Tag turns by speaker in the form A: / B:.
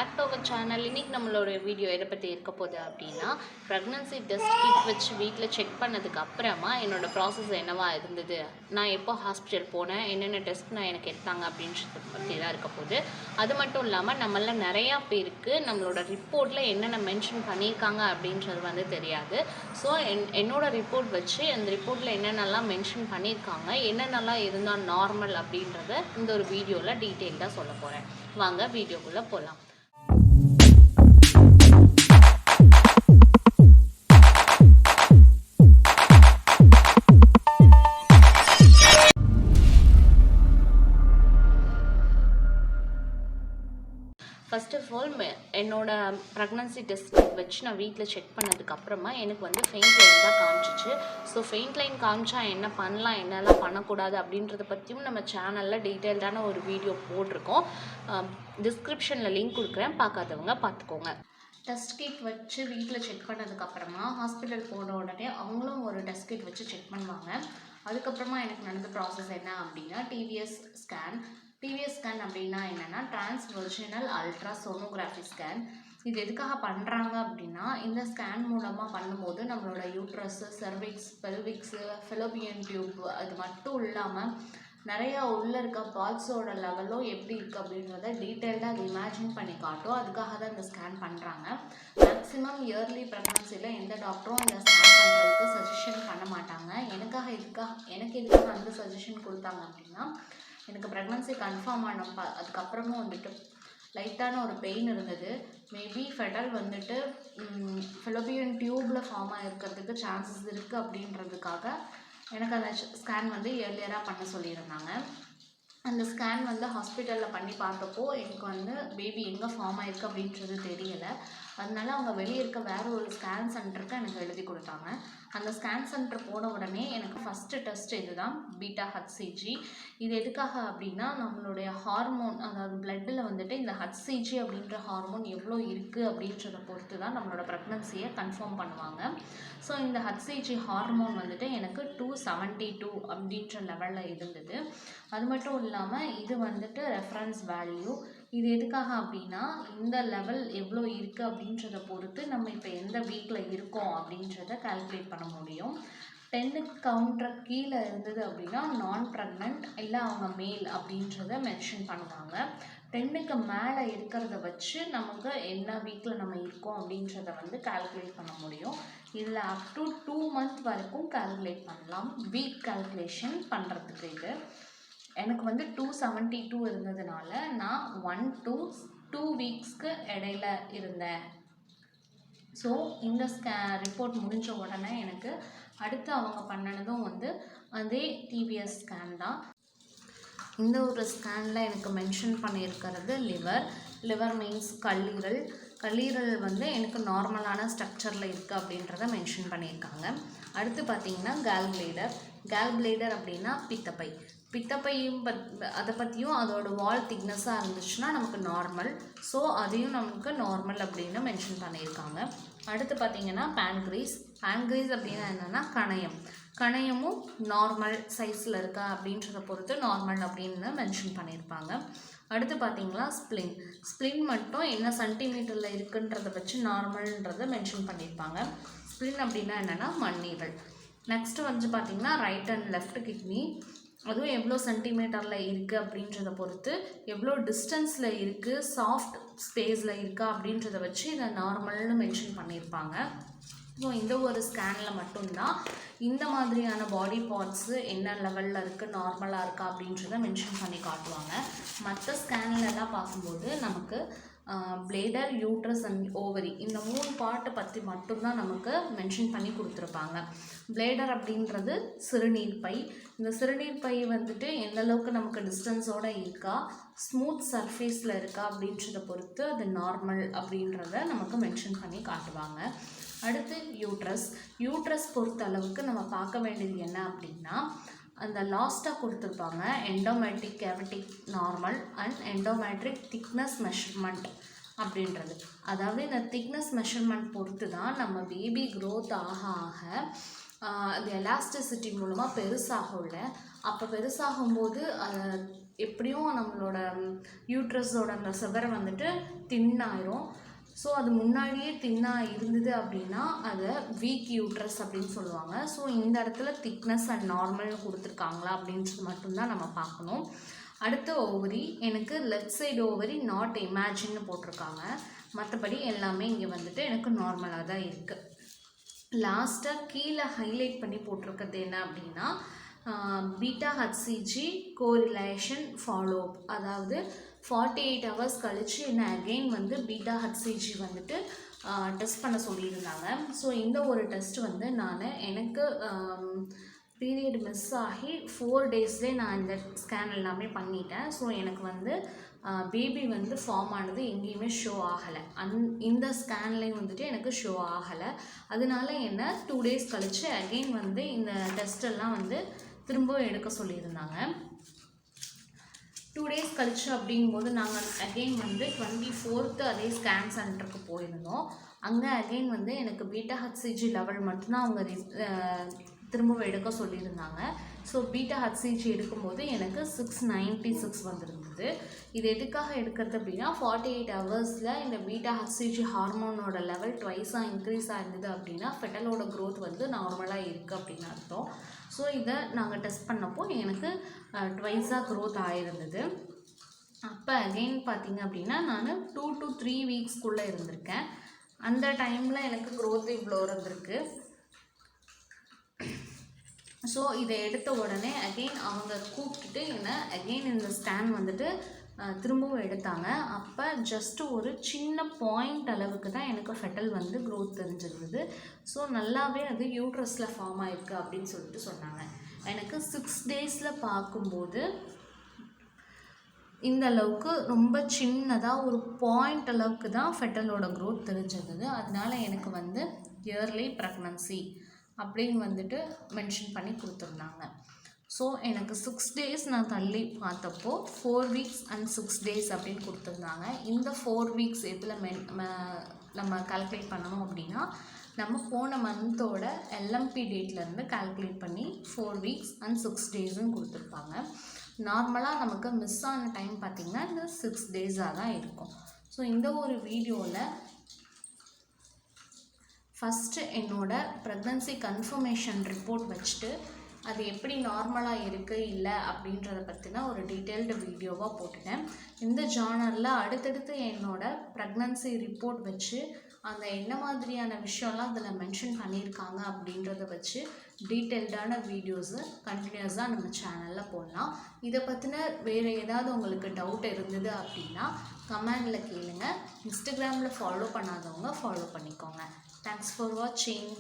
A: Back to our channel. இன்றைக்கி நம்மளோட video எதை பற்றி இருக்க போகுது அப்படின்னா, ப்ரெக்னன்சி டெஸ்ட் கிட் வச்சு வீட்டில் செக் பண்ணதுக்கு அப்புறமா என்னோடய ப்ராசஸ் என்னவா இருந்தது, நான் எப்போ ஹாஸ்பிட்டல் போனேன், என்னென்ன டெஸ்ட் நான் எனக்கு எடுத்தாங்க அப்படின்றத பற்றி தான் இருக்க போகுது. அது மட்டும் இல்லாமல் நம்மள நிறையா பேருக்கு நம்மளோட ரிப்போர்ட்டில் என்னென்ன மென்ஷன் பண்ணியிருக்காங்க அப்படின்றது வந்து தெரியாது. ஸோ என்னோடய ரிப்போர்ட் வச்சு அந்த ரிப்போர்ட்டில் என்னென்னலாம் மென்ஷன் பண்ணியிருக்காங்க, என்னென்னலாம் இருந்தால் நார்மல் அப்படின்றத இந்த ஒரு வீடியோவில் டீட்டெயில்டாக சொல்ல போகிறேன். வாங்க வீடியோக்குள்ளே போகலாம். ஃபர்ஸ்ட் ஆஃப் ஆல் என்னோட ப்ரெக்னன்சி டெஸ்ட் வச்சு நான் வீட்டில் செக் பண்ணதுக்கப்புறமா எனக்கு வந்து ஃபெயிண்ட் லைன் தான் காமிச்சிச்சு. ஸோ ஃபெயிண்ட் லைன் காமிச்சா என்ன பண்ணலாம், என்னெல்லாம் பண்ணக்கூடாது அப்படின்றத பற்றியும் நம்ம சேனலில் டீட்டெயில்டான ஒரு வீடியோ போட்டிருக்கோம். டிஸ்கிரிப்ஷனில் லிங்க் கொடுக்குறேன், பார்க்காதவங்க பார்த்துக்கோங்க. டெஸ்ட் கிட் வச்சு வீட்டில் செக் பண்ணதுக்கப்புறமா ஹாஸ்பிட்டல் போன உடனே அவங்களும் ஒரு டெஸ்ட் கிட் வச்சு செக் பண்ணுவாங்க. அதுக்கப்புறமா எனக்கு நடந்த ப்ராசஸ் என்ன அப்படின்னா, டிவிஎஸ் ஸ்கேன் அப்படின்னா என்னென்னா டிரான்ஸ்வர்ஜினல் அல்ட்ரா சோனோகிராஃபி ஸ்கேன். இது எதுக்காக பண்ணுறாங்க அப்படின்னா, இந்த ஸ்கேன் மூலமாக பண்ணும்போது நம்மளோட யூட்ரஸு, செர்விக்ஸ், பெல்விக்ஸு, ஃபெலோபியன் டியூப் அது மட்டும் இல்லாமல் நிறையா உள்ளே இருக்க பார்ட்ஸோட லெவலும் எப்படி இருக்குது அப்படின்றத டீட்டெயில்டாக அது இமேஜின் பண்ணி காட்டும். அதுக்காக தான் இந்த ஸ்கேன் பண்ணுறாங்க. மேக்ஸிமம் இயர்லி ப்ரெக்னன்சியில் எந்த டாக்டரும் இந்த ஸ்கேன் பண்ணுறதுக்கு சஜஷன் பண்ண மாட்டாங்க. எனக்கு எதுக்காக அந்த சஜஷன் கொடுத்தாங்க அப்படின்னா, எனக்கு ப்ரெக்னன்சி கன்ஃபார்ம் ஆன அதுக்கப்புறமும் வந்துட்டு லைட்டான ஒரு பெயின் இருந்தது. மேபி ஃபெட்டல் வந்துட்டு ஃபெலோபியன் டியூப்பில் ஃபார்ம் ஆகிருக்கிறதுக்கு சான்சஸ் இருக்குது அப்படின்றதுக்காக எனக்கு அந்த ஸ்கேன் வந்து இயர்லியராக பண்ண சொல்லியிருந்தாங்க. அந்த ஸ்கேன் வந்து ஹாஸ்பிட்டலில் பண்ணி பார்த்தப்போ எனக்கு வந்து பேபி எங்கே ஃபார்ம் ஆகிருக்கு அப்படின்றது தெரியலை. அதனால அவங்க வெளியே இருக்க வேறு ஒரு ஸ்கேன் சென்டருக்கு எனக்கு எழுதி கொடுத்தாங்க. அந்த ஸ்கேன் சென்டர் போன உடனே எனக்கு ஃபஸ்ட்டு டெஸ்ட் இது தான், பீட்டா ஹச்சிஜி. இது எதுக்காக அப்படின்னா, நம்மளுடைய ஹார்மோன், அதாவது பிளட்டில் வந்துட்டு இந்த ஹச்சிஜி அப்படின்ற ஹார்மோன் எவ்வளோ இருக்குது அப்படின்றத பொறுத்து தான் நம்மளோட ப்ரெக்னன்சியை கன்ஃபார்ம் பண்ணுவாங்க. ஸோ இந்த ஹச்சிஜி ஹார்மோன் வந்துட்டு எனக்கு 272 அப்படின்ற லெவலில் இருந்தது. அது மட்டும் இல்லாமல் இது வந்துட்டு ரெஃபரன்ஸ் வேல்யூ. இது எதுக்காக அப்படின்னா, இந்த லெவல் எவ்வளோ இருக்குது அப்படின்றத பொறுத்து நம்ம இப்போ எந்த வீக்கில் இருக்கோம் அப்படின்றத கால்குலேட் பண்ண முடியும். 10க்கு கவுண்டர் கீழே இருந்தது அப்படின்னா நான் ப்ரெக்னென்ட், இல்லை அவங்க மேல் அப்படின்றத மென்ஷன் பண்ணுவாங்க. 10க்கு மேலே இருக்கிறத வச்சு நமக்கு என்ன வீக்கில் நம்ம இருக்கோம் அப்படின்றத வந்து கால்குலேட் பண்ண முடியும். இதில் அப் டு 2 மந்த் வரைக்கும் கால்குலேட் பண்ணலாம். வீக் கால்குலேஷன் பண்ணுறதுக்கு இது எனக்கு வந்து 272 இருந்ததுனால நான் 1 to 2 வீக்ஸ்க்கு இடையில இருந்தேன். ஸோ இந்த ரிப்போர்ட் முடிஞ்ச உடனே எனக்கு அடுத்து அவங்க பண்ணினதும் வந்து அதே டிவிஎஸ் ஸ்கேன் தான். இந்த ஒரு ஸ்கேனில் எனக்கு மென்ஷன் பண்ணியிருக்கிறது லிவர் மீன்ஸ் கல்லீரல் வந்து எனக்கு நார்மலான ஸ்ட்ரக்சரில் இருக்குது அப்படின்றத மென்ஷன் பண்ணியிருக்காங்க. அடுத்து பார்த்திங்கன்னா கேல் பிளேடர் அப்படின்னா பித்தப்பையும் அதை பற்றியும் அதோட வால் திக்னஸாக இருந்துச்சுன்னா நமக்கு நார்மல். ஸோ அதையும் நமக்கு நார்மல் அப்படின்னு மென்ஷன் பண்ணியிருக்காங்க. அடுத்து பார்த்திங்கன்னா பேன்க்ரீஸ் அப்படின்னா என்னென்னா கணையமும் நார்மல் சைஸில் இருக்கா அப்படின்றத பொறுத்து நார்மல் அப்படின்னு மென்ஷன் பண்ணியிருப்பாங்க. அடுத்து பார்த்திங்கன்னா ஸ்ப்ளின் மட்டும் என்ன சென்டிமீட்டரில் இருக்குன்றதை வச்சு நார்மல்ன்றதை மென்ஷன் பண்ணியிருப்பாங்க. ஸ்ப்ளின் அப்படின்னா என்னென்னா மண்ணீரல். நெக்ஸ்ட்டு வந்து பார்த்திங்கன்னா ரைட் அண்ட் லெஃப்ட் கிட்னி, அதுவும் எவ்வளோ சென்டிமீட்டரில் இருக்குது அப்படின்றத பொறுத்து, எவ்வளோ டிஸ்டன்ஸில் இருக்குது, சாஃப்ட் ஸ்பேஸில் இருக்கா அப்படின்றத வச்சு இதை நார்மல்னு மென்ஷன் பண்ணியிருப்பாங்க. ஸோ இந்த ஒரு ஸ்கேனில் மட்டும்தான் இந்த மாதிரியான பாடி பார்ட்ஸு என்ன லெவலில் இருக்குது, நார்மலாக இருக்கா அப்படின்றத மென்ஷன் பண்ணி காட்டுவாங்க. மற்ற ஸ்கேன்லலாம் பார்க்கும்போது நமக்கு பிளேடர், யூட்ரஸ் அண்ட் ஓவரி இந்த 3 பார்ட்டை பற்றி மட்டும்தான் நமக்கு மென்ஷன் பண்ணி கொடுத்துருப்பாங்க. பிளேடர் அப்படின்றது சிறுநீர்ப்பை. இந்த சிறுநீர்ப்பை வந்துட்டு எந்த அளவுக்கு நமக்கு டிஸ்டன்ஸோடு இருக்கா, ஸ்மூத் சர்ஃபேஸில் இருக்கா அப்படின்றத பொறுத்து அது நார்மல் அப்படின்றத நமக்கு மென்ஷன் பண்ணி காட்டுவாங்க. அடுத்து யூட்ரஸ் பொறுத்த அளவுக்கு நம்ம பார்க்க வேண்டியது என்ன அப்படின்னா, அந்த லாஸ்ட்டாக கொடுத்துருப்பாங்க endometrial cavity normal and endometrial thickness measurement அப்படின்றது. அதாவது இந்த திக்னஸ் மெஷர்மெண்ட் பொறுத்து தான் நம்ம பேபி க்ரோத் ஆக அது எலாஸ்டிசிட்டி மூலமாக பெருசாகும்ல, அப்போ பெருசாகும்போது எப்படியும் நம்மளோட யூட்ரஸோட அந்த சுகரை வந்துட்டு தின்னாயிரும். ஸோ அது முன்னாடியே தின்னாக இருந்தது அப்படின்னா அதை வீக் யூட்ரஸ் அப்படின்னு சொல்லுவாங்க. ஸோ இந்த இடத்துல திக்னஸ் அண்ட் நார்மல் கொடுத்துருக்காங்களா அப்படின்றது மட்டும்தான் நம்ம பார்க்கணும். அடுத்த ஓவரி எனக்கு லெஃப்ட் சைடு ஓவரி நாட் இமேஜின்னு போட்டிருக்காங்க. மற்றபடி எல்லாமே இங்கே வந்துட்டு எனக்கு நார்மலாக தான் இருக்குது. லாஸ்ட்டாக கீழே ஹைலைட் பண்ணி போட்டிருக்கிறது என்ன அப்படின்னா beta HCG correlation follow up, அதாவது 48 hours கழித்து என்ன அகெயின் வந்து பீட்டா ஹச்சிஜி வந்துட்டு டெஸ்ட் பண்ண சொல்லியிருந்தாங்க. ஸோ இந்த ஒரு டெஸ்ட் வந்து எனக்கு பீரியட் மிஸ் ஆகி 4 daysலேயே நான் இந்த ஸ்கேன் எல்லாமே பண்ணிட்டேன். ஸோ எனக்கு வந்து பேபி வந்து ஃபார்ம் ஆனது எங்கேயுமே ஷோ ஆகலை. இந்த ஸ்கேன்லேயும் வந்துட்டு எனக்கு ஷோ ஆகலை. அதனால என்ன 2 days கழித்து அகெயின் வந்து இந்த டெஸ்ட்டெல்லாம் வந்து திரும்ப எடுக்க சொல்லியிருந்தாங்க. 2 days கழிச்சு அப்படிங்கும்போது நாங்கள் அகெயின் வந்து 24th அதே ஸ்கேன் சென்டருக்கு போயிருந்தோம். அங்கே அகெயின் வந்து எனக்கு பீட்டா ஹச்சிஜி லெவல் மட்டும்தான் அவங்க திரும்பவும் எடுக்க சொல்லியிருந்தாங்க. ஸோ பீட்டா ஹச்சிஜி எடுக்கும்போது எனக்கு 696 வந்துருந்தது. இது எதுக்காக எடுக்கிறது அப்படின்னா 48 ஹவர்ஸில் இந்த பீட்டா ஹச்சிஜி ஹார்மோனோட லெவல் ட்வைஸாக இன்க்ரீஸ் ஆயிருந்தது அப்படின்னா ஃபெட்டலோட க்ரோத் வந்து நார்மலாக இருக்குது அப்படின்னு அர்த்தம். ஸோ இதை நாங்கள் டெஸ்ட் பண்ணப்போ எனக்கு ட்வைஸாக க்ரோத் ஆகிருந்தது. அப்போ அகெயின் பார்த்திங்க அப்படின்னா நான் 2 to 3 weeksக்குள்ளே இருந்திருக்கேன். அந்த டைமில் எனக்கு க்ரோத் இவ்வளோ இருந்திருக்கு. ஸோ இதை எடுத்த உடனே அகெயின் அவங்க கூப்பிட்டுட்டு என்னை அகெயின் இந்த ஸ்கேன் வந்துட்டு திரும்பவும் எடுத்தாங்க. அப்போ ஜஸ்ட்டு ஒரு சின்ன பாயிண்ட் அளவுக்கு தான் எனக்கு ஃபெட்டல் வந்து க்ரோத் தெரிஞ்சிருந்தது. ஸோ நல்லாவே அது யூட்ரஸில் ஃபார்ம் ஆகிருக்கு அப்படின்னு சொல்லிட்டு சொன்னாங்க. எனக்கு 6 daysல பார்க்கும்போது இந்த அளவுக்கு ரொம்ப சின்னதாக ஒரு பாயிண்ட் அளவுக்கு தான் ஃபெட்டலோட க்ரோத் தெரிஞ்சிருந்தது. அதனால எனக்கு வந்து இயர்லி ப்ரெக்னன்சி அப்படின்னு வந்துட்டு மென்ஷன் பண்ணி கொடுத்துருந்தாங்க. ஸோ எனக்கு 6 days நான் தள்ளி பார்த்தப்போ 4 weeks and 6 days அப்படின்னு கொடுத்துருந்தாங்க. இந்த 4 weeks எதில் நம்ம கால்குலேட் பண்ணணும் அப்படின்னா நம்ம போன மந்தோட எல்எம்பி டேட்லேருந்து கால்குலேட் பண்ணி 4 weeks and 6 daysன்னு கொடுத்துருப்பாங்க. நார்மலாக நமக்கு மிஸ் ஆன டைம் பார்த்திங்கன்னா இந்த 6 days-ஆக தான் இருக்கும். ஸோ இந்த ஒரு வீடியோவில் ஃபஸ்ட்டு என்னோடய ப்ரெக்னன்சி கன்ஃபர்மேஷன் ரிப்போர்ட் வச்சுட்டு அது எப்படி நார்மலாக இருக்குது இல்லை அப்படின்றத பற்றின ஒரு டீட்டெயில்டு வீடியோவாக போட்டுட்டேன். இந்த ஜானரில் அடுத்தடுத்து என்னோடய ப்ரெக்னன்சி ரிப்போர்ட் வச்சு அந்த என்ன மாதிரியான விஷயம்லாம் அதில் மென்ஷன் பண்ணியிருக்காங்க அப்படின்றத வச்சு டீட்டெயில்டான வீடியோஸு கண்டினியூஸாக நம்ம சேனலில் போடலாம். இதை பற்றின வேறு ஏதாவது உங்களுக்கு டவுட் இருந்தது அப்படின்னா கமெண்டில் கேளுங்க. இன்ஸ்டாகிராமில் ஃபாலோ பண்ணாதவங்க ஃபாலோ பண்ணிக்கோங்க. தேங்க்ஸ் ஃபார் வாட்சிங்.